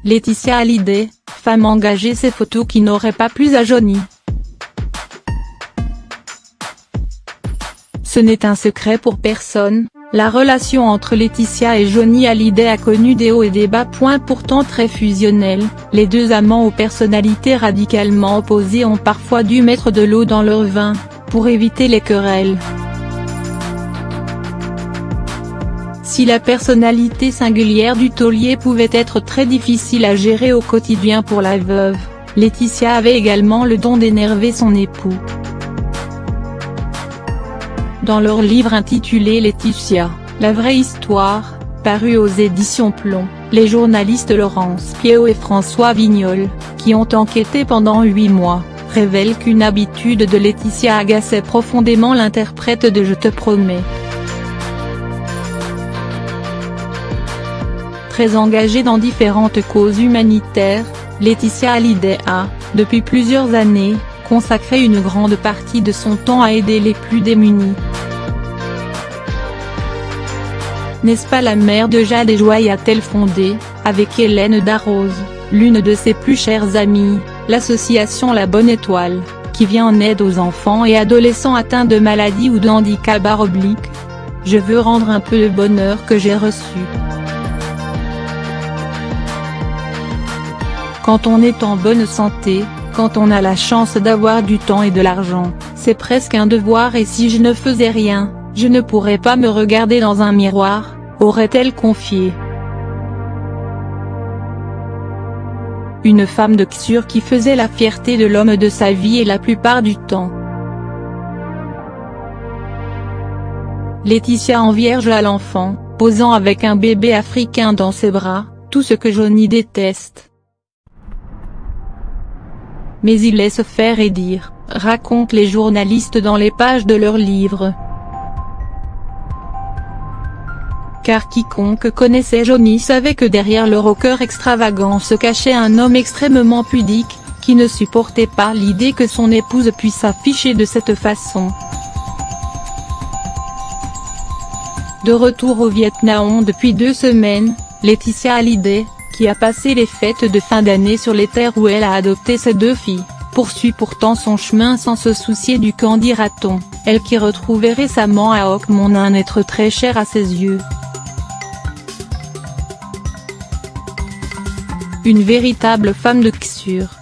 Laetitia Hallyday, femme engagée, ces photos qui n'auraient pas plu à Johnny. Ce n'est un secret pour personne, la relation entre Laetitia et Johnny Hallyday a connu des hauts et des bas. Pourtant très fusionnels, les deux amants aux personnalités radicalement opposées ont parfois dû mettre de l'eau dans leur vin, pour éviter les querelles. Si la personnalité singulière du taulier pouvait être très difficile à gérer au quotidien pour la veuve, Laetitia avait également le don d'énerver son époux. Dans leur livre intitulé Laetitia, la vraie histoire, paru aux éditions Plomb, les journalistes Laurence Piéau et François Vignol, qui ont enquêté pendant 8 mois, révèlent qu'une habitude de Laetitia agaçait profondément l'interprète de Je te promets. Très engagée dans différentes causes humanitaires, Laetitia Hallyday a, depuis plusieurs années, consacré une grande partie de son temps à aider les plus démunis. N'est-ce pas la mère de Jade et Joy a-t-elle fondé, avec Hélène Darroze, l'une de ses plus chères amies, l'association La Bonne Étoile, qui vient en aide aux enfants et adolescents atteints de maladies ou de handicap / Je veux rendre un peu le bonheur que j'ai reçu. Quand on est en bonne santé, quand on a la chance d'avoir du temps et de l'argent, c'est presque un devoir, et si je ne faisais rien, je ne pourrais pas me regarder dans un miroir, aurait-elle confié. Une femme de Xur qui faisait la fierté de l'homme de sa vie et la plupart du temps. Laetitia en vierge à l'enfant, posant avec un bébé africain dans ses bras, tout ce que Johnny déteste. Mais il laisse faire et dire, racontent les journalistes dans les pages de leurs livres. Car quiconque connaissait Johnny savait que derrière le rocker extravagant se cachait un homme extrêmement pudique, qui ne supportait pas l'idée que son épouse puisse s'afficher de cette façon. De retour au Vietnam depuis 2 semaines, Laetitia Hallyday, qui a passé les fêtes de fin d'année sur les terres où elle a adopté ses 2 filles, poursuit pourtant son chemin sans se soucier du qu'en dira-t-on, elle qui retrouvait récemment à Oakmont un être très cher à ses yeux. Une véritable femme de Xur.